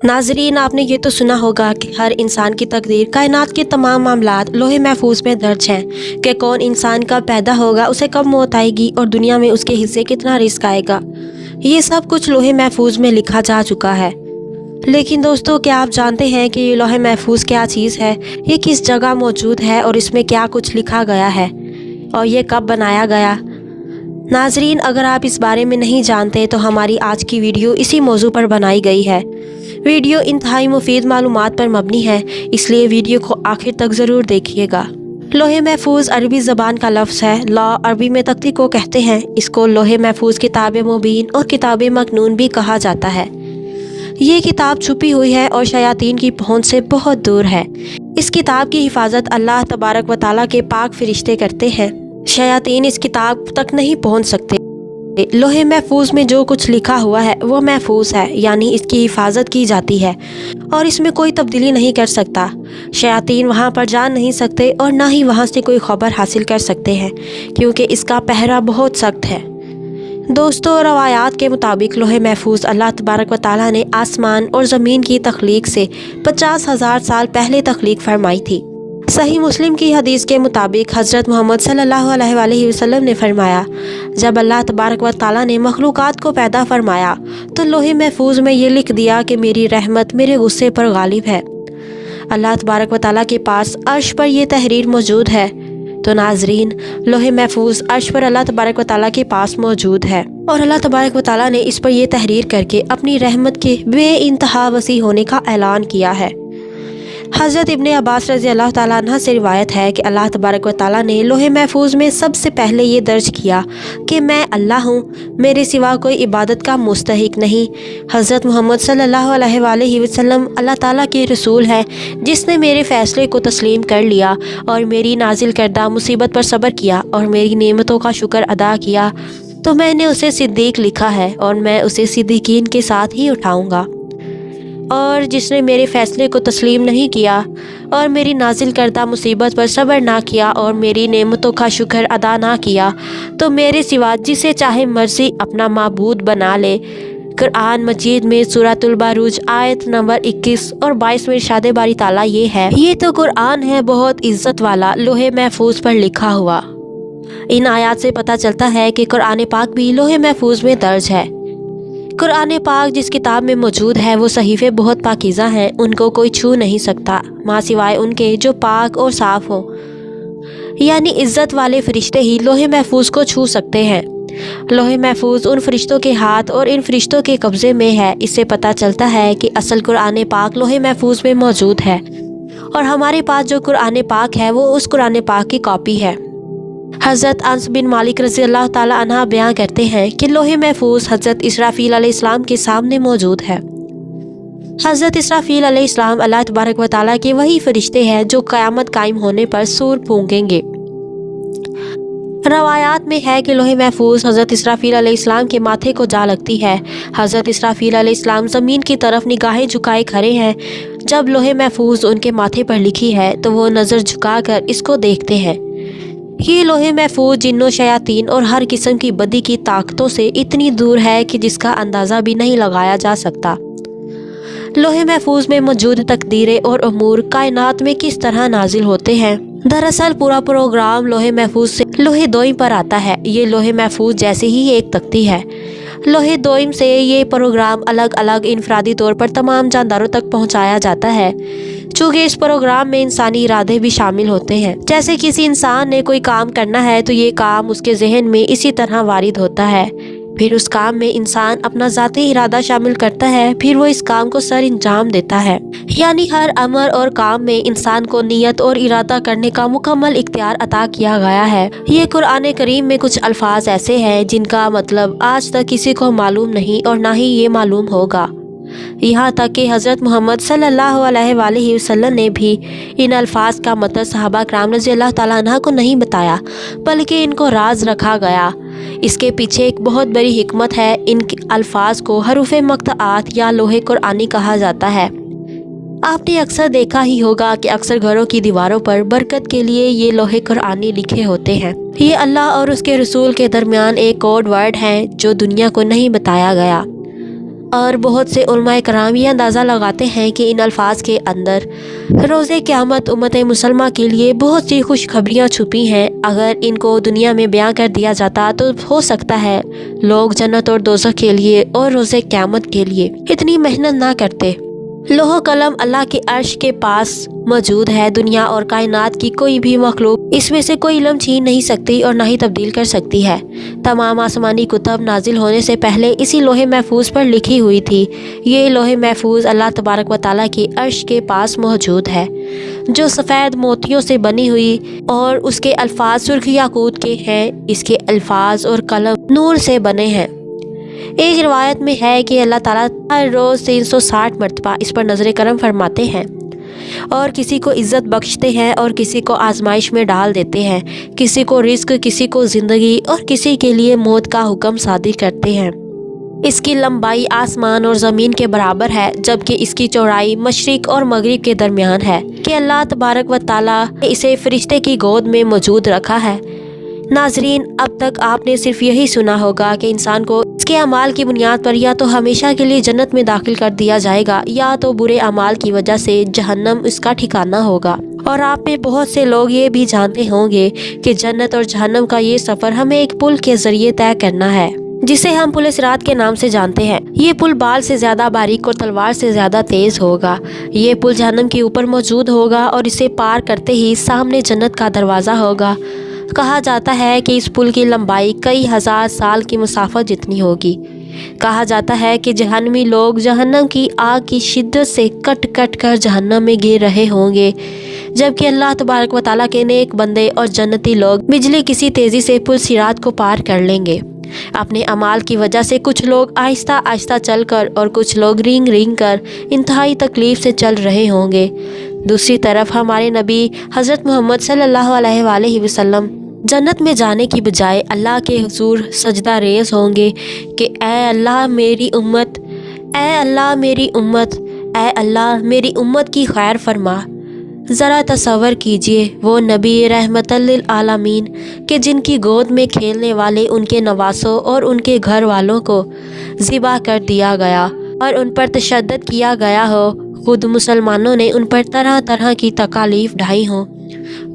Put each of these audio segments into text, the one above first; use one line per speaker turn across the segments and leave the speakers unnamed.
नाज़रीन, आपने ये तो सुना होगा कि हर इंसान की तकदीर, कायनात के तमाम मामलात लोहे महफूज में दर्ज हैं कि कौन इंसान कब पैदा होगा, उसे कब मौत आएगी और दुनिया में उसके हिस्से कितना रिस्क आएगा। ये सब कुछ लोहे महफूज में लिखा जा चुका है। लेकिन दोस्तों, क्या आप जानते हैं कि ये लोहे महफूज क्या चीज़ है, ये किस जगह मौजूद है और इसमें क्या कुछ लिखा गया है और ये कब बनाया गया। नाज़रीन, अगर आप इस बारे में नहीं जानते तो हमारी आज की वीडियो इसी मौजू पर बनाई गई है। वीडियो इंतहाई मुफीद मालूमात पर मबनी है, इसलिए वीडियो को आखिर तक ज़रूर देखिएगा। लोहे महफूज अरबी ज़बान का लफ्ज़ है। लॉ अरबी में तख्ती को कहते हैं। इसको लोहे महफूज किताब मुबीन और किताब मकनून भी कहा जाता है। ये किताब छुपी हुई है और शयातीन की पहुंच से बहुत दूर है। इस किताब की हिफाजत अल्लाह तबारक व तआला के पाक फरिश्ते करते हैं। शयातीन इस किताब तक नहीं पहुंच सकते। लोहे महफूज में जो कुछ लिखा हुआ है वो महफूज है, यानी इसकी हिफाजत की जाती है और इसमें कोई तब्दीली नहीं कर सकता। शयातीन वहाँ पर जा नहीं सकते और ना ही वहाँ से कोई खबर हासिल कर सकते हैं, क्योंकि इसका पहरा बहुत सख्त है। दोस्तों, रवायात के मुताबिक लोहे महफूज अल्लाह तबारक व तआला ने आसमान और ज़मीन की तख्लीक से 50,000 साल पहले तख्लीक फरमाई थी। सही मुस्लिम की हदीस के मुताबिक हज़रत मोहम्मद सल्लल्लाहु अलैहि वसल्लम ने फरमाया, जब अल्लाह तबारक व तआला ने मखलूक़ात को पैदा फरमाया तो लोहे महफूज में ये लिख दिया कि मेरी रहमत मेरे गुस्से पर गालिब है। अल्लाह तबारक व तआला के पास अर्श पर यह तहरीर मौजूद है। तो नाजरीन, लोहे महफूज अर्श पर अल्लाह तबारक व तआला के पास मौजूद है और अल्लाह तबारक व तआला ने इस पर यह तहरीर करके अपनी रहमत के बे इंतहा वसी होने का ऐलान किया है। हज़रत इब्ने अब्बास रज़ी अल्लाह तआला अन्हा से रिवायत है कि अल्लाह तबारक व तआला ने लोहे महफूज में सबसे पहले ये दर्ज किया कि मैं अल्लाह हूँ, मेरे सिवा कोई इबादत का मुस्तहिक नहीं। हज़रत मोहम्मद सल्लल्लाहु अलैहि वसल्लम अल्लाह ताला के रसूल हैं, जिसने मेरे फ़ैसले को तस्लीम कर लिया और मेरी नाजिल करदा मुसीबत पर सब्र किया और मेरी नेमतों का शुक्र अदा किया, तो मैंने उसे सिद्दीक लिखा है और मैं उसे सिद्दीकीन के साथ ही उठाऊँगा। और जिसने मेरे फ़ैसले को तस्लीम नहीं किया और मेरी नाजिल करदा मुसीबत पर सब्र ना किया और मेरी नेमतों का शुक्र अदा ना किया, तो मेरे सिवा जिसे चाहे मर्ज़ी अपना माबूद बना ले। कुरान मजीद में सूरतुल बुरूज आयत नंबर 21 और 22 में इरशाद बारी ताला ये है, ये तो कुरान है बहुत इज़्ज़त वाला, लोहे महफूज पर लिखा हुआ। इन आयात से पता चलता है कि कुरान पाक भी लोहे महफूज में दर्ज है। कुरान पाक जिस किताब में मौजूद है वो सहीफ़े बहुत पाकीज़ा हैं, उनको कोई छू नहीं सकता माँ सिवाय उनके जो पाक और साफ़ हो, यानी इज़्ज़त वाले फ़रिश्ते ही लोहे महफूज को छू सकते हैं। लोहे महफूज उन फ़रिश्तों के हाथ और इन फ़रिश्तों के कब्ज़े में है। इससे पता चलता है कि असल कुरान पाक लोहे महफूज में मौजूद है और हमारे पास जो कुरान पाक है वो उस कुरान पाक की कॉपी है। हज़रत अनस बिन मालिक रज़ी अल्लाह ताला अन्हा बयान करते हैं कि लोहे महफूज हज़रत इसराफील अलैहिस्सलाम के सामने मौजूद है। हज़रत इसराफील अलैहिस्सलाम अल्लाह तबारक व तआला के वही फरिश्ते हैं जो क़यामत कायम होने पर सूर फूंकेंगे। रवायात में है कि लोहे महफूज हज़रत इसराफील अलैहिस्सलाम के माथे को जा लगती है। हज़रत इसराफील अलैहिस्सलाम ज़मीन की तरफ निगाहें झुकाए खड़े हैं। जब लोहे महफूज उनके माथे पर लिखी है तो वो नज़र झुका कर इसको देखते हैं। ये लोहे महफूज जिन्नों, शयातीन और हर किस्म की बदी की ताकतों से इतनी दूर है कि जिसका अंदाज़ा भी नहीं लगाया जा सकता। लोहे महफूज में मौजूद तकदीरें और अमूर कायनात में किस तरह नाजिल होते हैं। दरअसल पूरा प्रोग्राम लोहे महफूज से लोहे दोइम पर आता है। ये लोहे महफूज जैसे ही एक तख्ती है। लोहे दोइम से ये प्रोग्राम अलग अलग इनफरादी तौर पर तमाम जानदारों तक पहुँचाया जाता है। चूँकि इस प्रोग्राम में इंसानी इरादे भी शामिल होते हैं। जैसे किसी इंसान ने कोई काम करना है तो ये काम उसके जहन में इसी तरह वारिद होता है, फिर उस काम में इंसान अपना ज़ाती इरादा शामिल करता है, फिर वो इस काम को सर अंजाम देता है। यानी हर अमर और काम में इंसान को नियत और इरादा करने का मुकम्मल इख्तियार अता किया गया है। ये कुरान करीम में कुछ अल्फाज ऐसे हैं जिनका मतलब आज तक किसी को मालूम नहीं और ना ही ये मालूम होगा। यहाँ तक कि हज़रत मोहम्मद सल्लल्लाहु अलैहि वसल्लम ने भी इन अल्फाज का मतलब सहाबा कराम रज़ी अल्लाह ताला अन्हा को नहीं बताया, बल्कि इनको राज रखा गया। इसके पीछे एक बहुत बड़ी हिकमत है। इन अल्फाज को हरूफ़े मक़तआत या लोहे कुरानी कहा जाता है। आपने अक्सर देखा ही होगा कि अक्सर घरों की दीवारों पर बरकत के लिए ये लोहे कुरानी लिखे होते हैं। ये अल्लाह और उसके रसूल के दरमियान एक कोड वर्ड है जो दुनिया को नहीं बताया गया। اور بہت سے علماء کرام یہ اندازہ لگاتے ہیں کہ ان الفاظ کے اندر روز قیامت امت مسلمہ کے لیے بہت سی خوشخبریاں چھپی ہیں۔ اگر ان کو دنیا میں بیان کر دیا جاتا تو ہو سکتا ہے لوگ جنت اور دوزخ کے لیے اور روز قیامت کے لیے اتنی محنت نہ کرتے۔ لوح و قلم اللہ کے عرش کے پاس موجود ہے۔ دنیا اور کائنات کی کوئی بھی مخلوق اس میں سے کوئی علم چھین نہیں سکتی اور نہ ہی تبدیل کر سکتی ہے۔ تمام آسمانی کتب نازل ہونے سے پہلے اسی لوح محفوظ پر لکھی ہوئی تھی۔ یہ لوح محفوظ اللہ تبارک و تعالیٰ کے عرش کے پاس موجود ہے، جو سفید موتیوں سے بنی ہوئی اور اس کے الفاظ سرخ یاقوت کے ہیں۔ اس کے الفاظ اور قلم نور سے بنے ہیں۔ ایک روایت میں ہے کہ اللہ تعالیٰ ہر روز 360 مرتبہ اس پر نظر کرم فرماتے ہیں اور کسی کو عزت بخشتے ہیں اور کسی کو آزمائش میں ڈال دیتے ہیں، کسی کو رزق، کسی کو زندگی اور کسی کے لیے موت کا حکم صادر کرتے ہیں۔ اس کی لمبائی آسمان اور زمین کے برابر ہے، جبکہ اس کی چوڑائی مشرق اور مغرب کے درمیان ہے کہ اللہ تبارک و تعالیٰ نے اسے فرشتے کی گود میں موجود رکھا ہے۔ ناظرین، اب تک آپ نے صرف یہی سنا ہوگا کہ انسان کو اس کے اعمال کی بنیاد پر یا تو ہمیشہ کے لیے جنت میں داخل کر دیا جائے گا یا تو برے اعمال کی وجہ سے جہنم اس کا ٹھکانہ ہوگا۔ اور آپ میں بہت سے لوگ یہ بھی جانتے ہوں گے کہ جنت اور جہنم کا یہ سفر ہمیں ایک پل کے ذریعے طے کرنا ہے، جسے ہم پل صراط کے نام سے جانتے ہیں۔ یہ پل بال سے زیادہ باریک اور تلوار سے زیادہ تیز ہوگا۔ یہ پل جہنم کے اوپر موجود ہوگا اور اسے پار کرتے ہی سامنے جنت کا دروازہ ہوگا۔ کہا جاتا ہے کہ اس پل کی لمبائی کئی ہزار سال کی مسافت جتنی ہوگی۔ کہا جاتا ہے کہ جہنمی لوگ جہنم کی آگ کی شدت سے کٹ کٹ کر جہنم میں گر رہے ہوں گے، جبکہ اللہ تبارک و تعالیٰ کے نیک بندے اور جنتی لوگ بجلی کسی تیزی سے پل صراط کو پار کر لیں گے۔ اپنے اعمال کی وجہ سے کچھ لوگ آہستہ آہستہ چل کر اور کچھ لوگ رینگ رینگ کر انتہائی تکلیف سے چل رہے ہوں گے۔ دوسری طرف ہمارے نبی حضرت محمد صلی اللہ علیہ وآلہ وسلم جنت میں جانے کی بجائے اللہ کے حضور سجدہ ریز ہوں گے کہ اے اللہ میری امت، اے اللہ میری امت، اے اللہ میری امت کی خیر فرما۔ ذرا تصور کیجئے وہ نبی رحمت للعالمین کہ جن کی گود میں کھیلنے والے ان کے نواسوں اور ان کے گھر والوں کو ذبح کر دیا گیا اور ان پر تشدد کیا گیا ہو، خود مسلمانوں نے ان پر طرح طرح کی تکالیف ڈھائی ہوں۔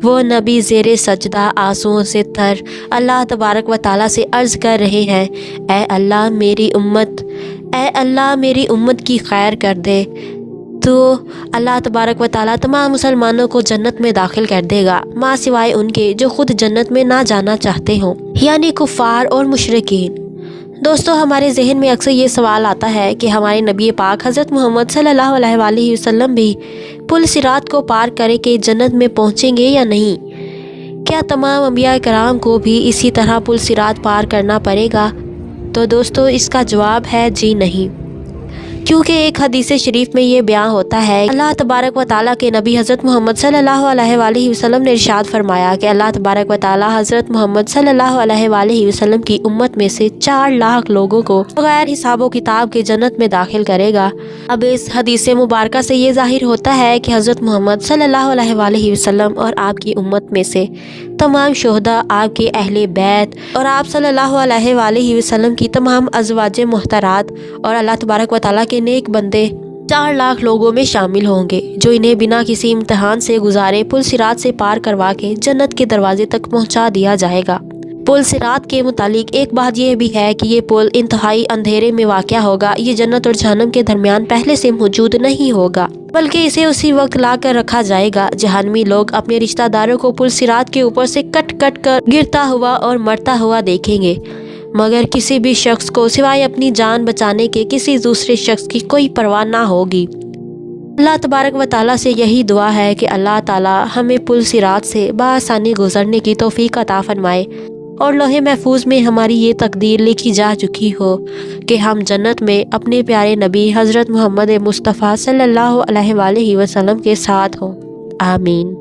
وہ نبی زیر سجدہ آنسوؤں سے تر اللہ تبارک و تعالیٰ سے عرض کر رہے ہیں، اے اللہ میری امت، اے اللہ میری امت کی خیر کر دے۔ تو اللہ تبارک و تعالیٰ تمام مسلمانوں کو جنت میں داخل کر دے گا، ماں سوائے ان کے جو خود جنت میں نہ جانا چاہتے ہوں، یعنی کفار اور مشرکین۔ دوستو، ہمارے ذہن میں اکثر یہ سوال آتا ہے کہ ہمارے نبی پاک حضرت محمد صلی اللہ علیہ وآلہ وسلم بھی پل صراط کو پار کرے کے جنت میں پہنچیں گے یا نہیں؟ کیا تمام انبیاء کرام کو بھی اسی طرح پل صراط پار کرنا پڑے گا؟ تو دوستو، اس کا جواب ہے جی نہیں، کیونکہ ایک حدیث شریف میں یہ بیان ہوتا ہے اللہ تبارک و تعالیٰ کے نبی حضرت محمد صلی اللہ علیہ وآلہ وسلم نے ارشاد فرمایا کہ اللہ تبارک و تعالیٰ حضرت محمد صلی اللہ علیہ وآلہ وسلم کی امت میں سے 4 لاکھ لوگوں کو بغیر حساب و کتاب کے جنت میں داخل کرے گا۔ اب اس حدیث مبارکہ سے یہ ظاہر ہوتا ہے کہ حضرت محمد صلی اللہ علیہ وآلہ وسلم اور آپ کی امت میں سے تمام شہداء، آپ کے اہل بیت اور آپ صلی اللہ علیہ وآلہ وسلم کی تمام ازواج محترات اور اللہ تبارک و تعالیٰ کے نیک بندے 4 لاکھ لوگوں میں شامل ہوں گے، جو انہیں بنا کسی امتحان سے گزارے پل صراط سے پار کروا کے جنت کے دروازے تک پہنچا دیا جائے گا۔ پل صراط کے متعلق ایک بات یہ بھی ہے کہ یہ پل انتہائی اندھیرے میں واقع ہوگا۔ یہ جنت اور جہنم کے درمیان پہلے سے موجود نہیں ہوگا، بلکہ اسے اسی وقت لا کر رکھا جائے گا۔ جہنمی لوگ اپنے رشتہ داروں کو پل صراط کے اوپر سے کٹ کٹ کر گرتا ہوا اور مرتا ہوا دیکھیں گے، مگر کسی بھی شخص کو سوائے اپنی جان بچانے کے کسی دوسرے شخص کی کوئی پرواہ نہ ہوگی۔ اللہ تبارک و تعالیٰ سے یہی دعا ہے کہ اللہ تعالیٰ ہمیں پل صراط سے بآسانی گزرنے کی توفیق عطا فرمائے اور لوح محفوظ میں ہماری یہ تقدیر لکھی جا چکی ہو کہ ہم جنت میں اپنے پیارے نبی حضرت محمد مصطفیٰ صلی اللہ علیہ وآلہ وسلم کے ساتھ ہوں۔ آمین۔